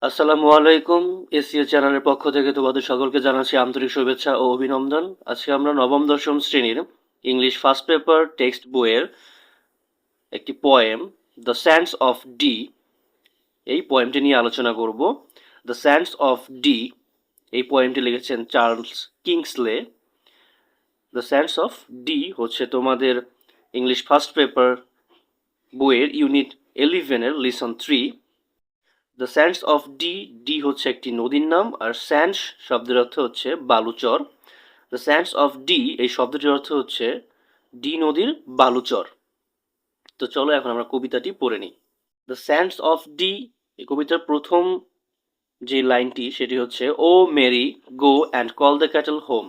আসসালামু আলাইকুম। এসিও চ্যানেলের পক্ষ থেকে তোমাদের সকলকে জানাচ্ছি আন্তরিক শুভেচ্ছা ও অভিনন্দন। আজকে আমরা নবম দশম শ্রেণীর ইংলিশ ফার্স্ট পেপার টেক্সট বইয়ের একটি poem the sands of Dee, এই পোয়েমটি নিয়ে আলোচনা করব। দ্য স্যান্ডস অফ ডি, এই পোয়েমটি লিখেছেন Charles Kingsley. The sands of Dee হচ্ছে তোমাদের ইংলিশ ফার্স্ট পেপার বইয়ের ইউনিট 11-এর lesson 3। The sands of Dee, Dee হচ্ছে একটি নদীর নাম, আর স্যান্ডস শব্দের অর্থ হচ্ছে বালুচর। দ্য স্যান্ডস অফ ডি এই শব্দটির অর্থ হচ্ছে ডি নদীর বালুচর। তো চলো এখন আমরা কবিতাটি পড়ে নিই। দ্য স্যান্ডস অফ ডি, এই কবিতার প্রথম যে লাইনটি সেটি হচ্ছে O Mary go and call the cattle home.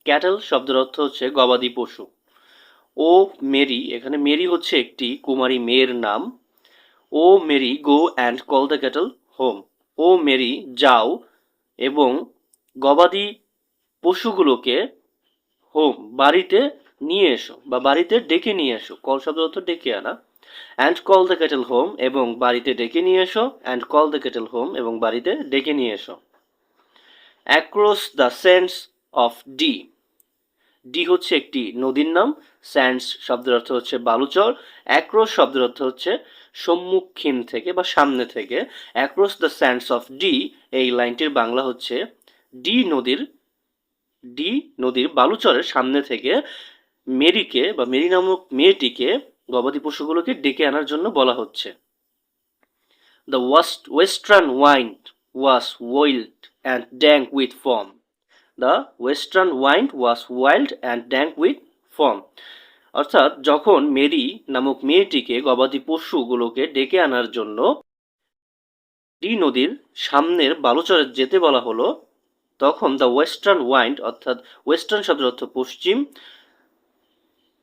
Cattle শব্দের অর্থ হচ্ছে গবাদি পশু। ও মেরি, এখানে মেরি হচ্ছে একটি কুমারী মেয়ের নাম। O Mary go and call the cattle home. O Mary যাও এবং গবাদি পশুগুলোকে হোম বাড়িতে নিয়ে এসো, বা বাড়িতে ডেকে নিয়ে এসো। কল শব্দ অর্থ ডেকে আনা। And call the cattle home, এবং বাড়িতে ডেকে নিয়ে এসো। And call the cattle home, এবং বাড়িতে ডেকে নিয়ে এসো। Across the sands of Dee, Dee হচ্ছে একটি নদীর নাম। স্যান্ডস শব্দের অর্থ হচ্ছে বালুচর। অ্যাক্রস শব্দের অর্থ হচ্ছে সম্মুখীন থেকে বা সামনে থেকে। Across the sands of Dee, এই লাইনটির বাংলা হচ্ছে ডি নদীর বালুচরের সামনে থেকে মেরিকে বা মেরি নামক মেয়েটিকে, গবাদি পশুগুলোকে ডেকে আনার জন্য বলা হচ্ছে। The western wind was wild and dank with form. The western wind was wild and dank with form, অর্থাৎ যখন মেরি নামক মেয়েটিকে গবাদি পশুগুলোকে ডেকে আনার জন্য ডি নদীর সামনের বালুচরে যেতে বলা হলো, তখন দ্য ওয়েস্টার্ন ওয়াইন্ড, অর্থাৎ ওয়েস্টার্ন শব্দের অর্থ পশ্চিম,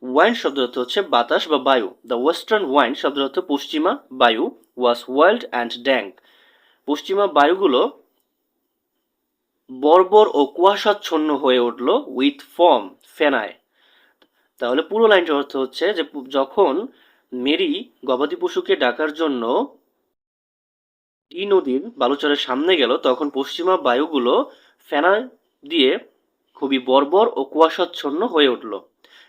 ওয়াইন্ড শব্দের অর্থ হচ্ছে বাতাস বা বায়ু। দ্য ওয়েস্টার্ন ওয়াইন্ড শব্দের অর্থ পশ্চিমা বায়ু। ওয়াজ ওয়াইল্ড অ্যান্ড ড্যাঙ্ক, পশ্চিমা বায়ুগুলো বর্বর ও কুয়াশাচ্ছন্ন হয়ে উঠল উইথ ফর্ম, ফেনায়। তাহলে পুরো লাইনটার অর্থ হচ্ছে যে যখন মেরি গবাদি পশুকে ডাকার জন্য ডি নদীর বালুচরের সামনে গেল, তখন পশ্চিমা বায়ুগুলো ফেনা দিয়ে খুবই বর্বর ও কুয়াশাচ্ছন্ন হয়ে উঠল।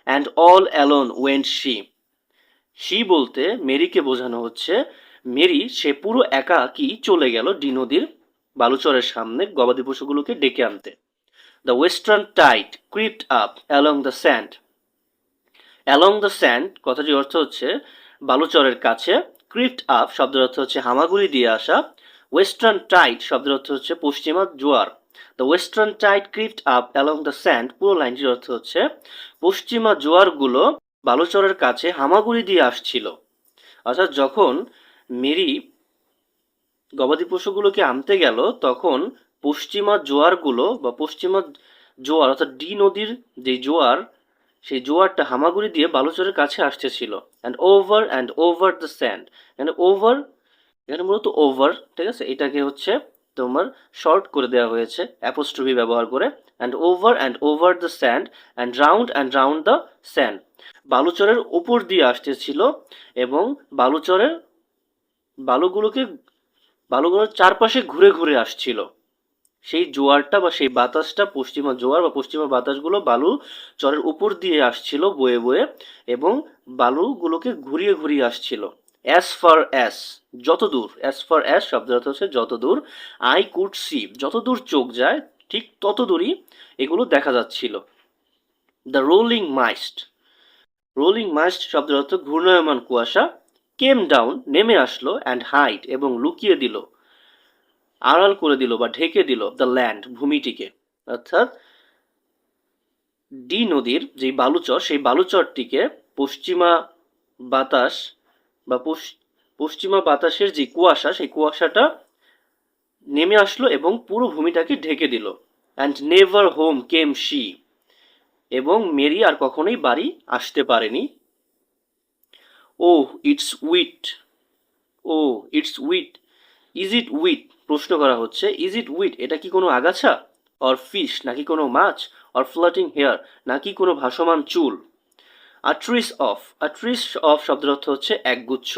And all alone went she, she বলতে মেরিকে বোঝানো হচ্ছে। মেরি সে পুরো একাকী চলে গেল ডি নদীর বালুচরের সামনে গবাদি পশুগুলোকে ডেকে আনতে। The western tide crept up along the sand, along the sand কথাটির অর্থ হচ্ছে বালুচরের কাছে। ক্রিপ্ট আপ শব্দের অর্থ হচ্ছে হামাগুড়ি দিয়ে আসা। ওয়েস্টার্ন টাইড শব্দের অর্থ হচ্ছে পশ্চিমা জোয়ার। The western tide crept up along the sand, পুরো লাইনটির অর্থ হচ্ছে পশ্চিমা জোয়ারগুলো বালুচরের কাছে হামাগুড়ি দিয়ে আসছিল। অর্থাৎ যখন মেরি গবাদি পশুগুলোকে আনতে গেল, তখন পশ্চিমা জোয়ারগুলো বা পশ্চিমা জোয়ার অর্থাৎ ডি নদীর যে জোয়ার, সেই জোয়ারটা হামাগুড়ি দিয়ে বালুচরের কাছে আসতেছিল। অ্যান্ড ওভার দ্য স্যান্ড, এখানে ওভার, এখানে মূলত ওভার, ঠিক আছে, এটাকে হচ্ছে তোমার শর্ট করে দেওয়া হয়েছে অ্যাপোস্ট্রফি ব্যবহার করে। And over the sand and round the sand, বালুচরের উপর দিয়ে আসতেছিল এবং বালুচরের বালুগুলোকে বালুগুলোর চারপাশে ঘুরে ঘুরে আসছিল। সেই জোয়ারটা বা সেই বাতাসটা, পশ্চিমা জোয়ার বা পশ্চিমা বাতাসগুলো বালু চরের উপর দিয়ে আসছিল বয়ে বয়ে, এবং বালুগুলোকে ঘুরিয়ে ঘুরিয়ে আসছিল। অ্যাজ ফার অ্যাজ, যত দূর। অ্যাজ ফার অ্যাজ শব্দের অর্থ হচ্ছে যত দূর। আই কুড সি, যত দূর চোখ যায় ঠিক তত দূরই এগুলো দেখা যাচ্ছিল। দ্য রোলিং মাইস্ট, রোলিং মাইস্ট শব্দের অর্থ ঘূর্ণায়মান কুয়াশা। কেম ডাউন, নেমে আসলো। অ্যান্ড হাইড, এবং লুকিয়ে দিল, আড়াল করে দিল বা ঢেকে দিল দ্য ল্যান্ড, ভূমিটিকে। অর্থাৎ ডি নদীর যে বালুচর, সেই বালুচরটিকে পশ্চিমা বাতাস বা পশ্চিমা বাতাসের যে কুয়াশা, সেই কুয়াশাটা নেমে আসলো এবং পুরো ভূমিটাকে ঢেকে দিল। And never home came she, এবং মেরি আর কখনোই বাড়ি আসতে পারেনি। O it's weed, O it's weed, is it weed, প্রশ্ন করা হচ্ছে। ইজ ইট উইট, এটা কি কোনো আগাছা? অর ফিশ, নাকি কোনো মাছ? অর ফ্লোটিং হেয়ার, নাকি কোনো ভাসমান চুল? A tress of, a tress of শব্দের অর্থ হচ্ছে একগুচ্ছ।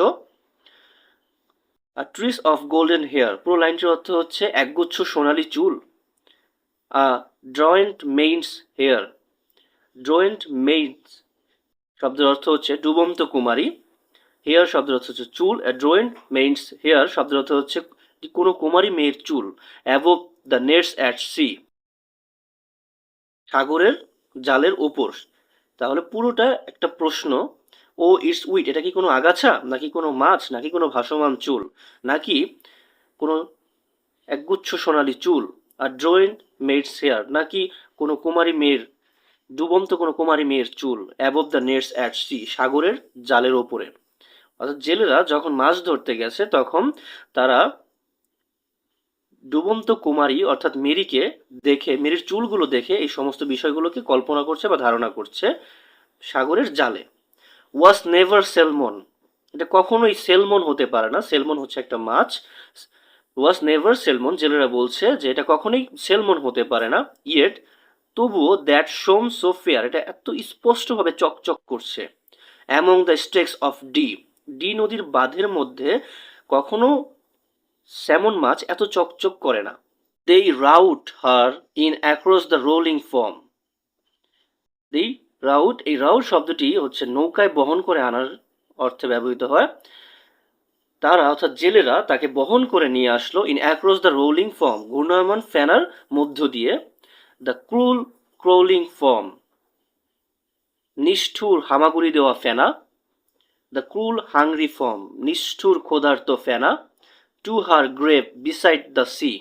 A trees of golden hair, পুরো লাইনটির অর্থ হচ্ছে একগুচ্ছ সোনালী চুল। A joint maid's hair, joint maid's শব্দের অর্থ হচ্ছে ডুবন্ত কুমারী, হেয়ার শব্দের অর্থ হচ্ছে চুল, joint maid's hair শব্দের অর্থ হচ্ছে কোনো কুমারী মেয়ের চুল। above the nets at sea, সাগরের জালের ওপর। তাহলে পুরোটা একটা প্রশ্ন। ও ইটস উইট, এটা কি কোনো আগাছা, নাকি কোনো মাছ, নাকি কোনো ভাসমান চুল, নাকি কোনো একগুচ্ছ সোনালী চুল? আর জয়েন্ট মেডস হেয়ার, নাকি কোনো কুমারী মেয়ের, ডুবন্ত কোনো কুমারী মেয়ের চুল। Above the nets at sea, সাগরের জালের ওপরে। অর্থাৎ জেলেরা যখন মাছ ধরতে গেছে তখন তারা ডুবন্ত কুমারী অর্থাৎ মেরিকে দেখে, মেরির চুলগুলো দেখে এই সমস্ত বিষয়গুলোকে কল্পনা করছে বা ধারণা করছে সাগরের জালে। ওয়াজ নেভার সেলমন, এটা কখনোই সেলমন হতে পারে না, সেলমন হচ্ছে একটা মাছ। ওয়াজ নেভার সেলমন, জেলেরা বলছে যে এটা কখনোই সেলমন হতে পারে না। ইয়েট, তবুও দ্যাট শোম সো ফেয়ার, এটা এত স্পষ্টভাবে চকচক করছে। Among the stakes of Dee, D নদীর বাঁধের মধ্যে কখনো স্যামন মাছ এত চকচক করে না। They rowed her in across the rolling foam, the rowed, এই রাউট শব্দটি হচ্ছে নৌকায় বহন করে আনার অর্থে ব্যবহৃত হয়। তারা অর্থাৎ জেলেরা তাকে বহন করে নিয়ে আসলো in across the rolling form, ঘূর্ণায়মান ফেনার মধ্য দিয়ে। দ্য ক্রুল ক্রোলিং ফর্ম, নিষ্ঠুর হামাগুড়ি দেওয়া ফেনা। দ্য ক্রুল হাংরি ফর্ম, নিষ্ঠুর ক্ষুধার্ত ফেনা। To her grave beside the sea,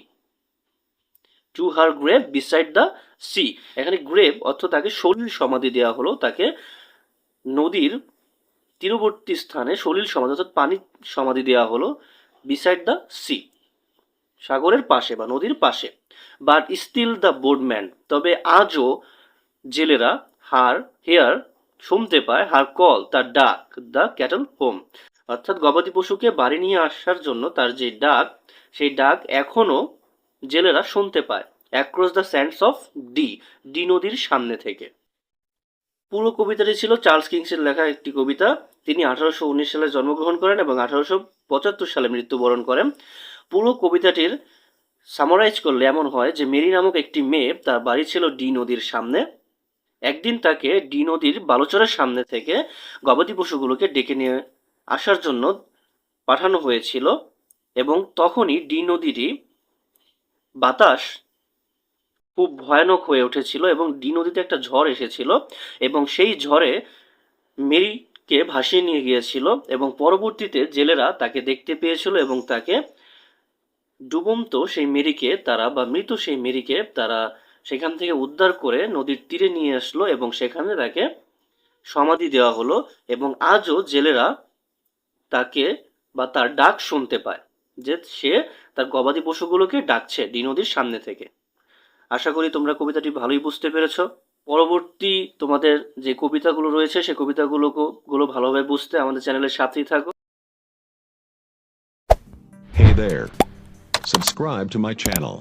to her grave beside the sea, এখানে গ্রেভ অর্থ তাকে সলিল সমাধি দেওয়া হলো, তাকে নদীর তীরবর্তী স্থানে সলিল সমাধি অর্থাৎ পানি সমাধি দেওয়া হলো। বিসাইড দ্য সি, সাগরের পাশে বা নদীর পাশে। বাট স্টিল দ্য বোর্ডম্যান, তবে আজও জেলেরা হার হেয়ার শুনতে পায়, হার কল, তার ডাক, দ্য ক্যাটল হোম, অর্থাৎ গবাদি পশুকে বাড়ি নিয়ে আসার জন্য তার যে ডাক, সেই ডাক এখনো জেলেরা শুনতে পায়। Across the sands of Dee, D নদীর সামনে থেকে। পুরো কবিতাটি ছিল চার্লস কিংসের লেখা একটি কবিতা। তিনি 1819 সালে জন্মগ্রহণ করেন এবং 1875 সালে মৃত্যুবরণ করেন। পুরো কবিতাটির সামারাইজ করলে এমন হয় যে মেরি নামক একটি মেয়ে, তার বাড়ি ছিল ডি নদীর সামনে। একদিন তাকে ডি নদীর বালুচরের সামনে থেকে গবাদি পশুগুলোকে ডেকে নিয়ে আসার জন্য পাঠানো হয়েছিল এবং তখনই ডি নদীরই বাতাস খুব ভয়ানক হয়ে উঠেছিল এবং ডি নদীতে একটা ঝড় এসেছিল এবং সেই ঝড়ে মেরিকে ভাসিয়ে নিয়ে গিয়েছিল এবং পরবর্তীতে জেলেরা তাকে দেখতে পেয়েছিল এবং তাকে ডুবন্ত সেই মেরিকে তারা বা মৃত সেই মেরিকে তারা সেখান থেকে উদ্ধার করে নদীর তীরে নিয়ে আসলো এবং সেখানে তাকে সমাধি দেওয়া হলো এবং আজও জেলেরা তাকে বা তার ডাক শুনতে পায় যে সে তার গবাদি পশুগুলোকে ডাকছে ডি নদীর সামনে থেকে। আশা করি তোমরা কবিতাটি ভালোই বুঝতে পেরেছো। পরবর্তী তোমাদের যে কবিতাগুলো রয়েছে সেই কবিতাগুলো ভালোভাবে বুঝতে আমাদের চ্যানেলের সাথেই থাকো। Hey there. Subscribe to my channel.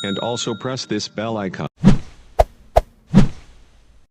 And also press this bell icon.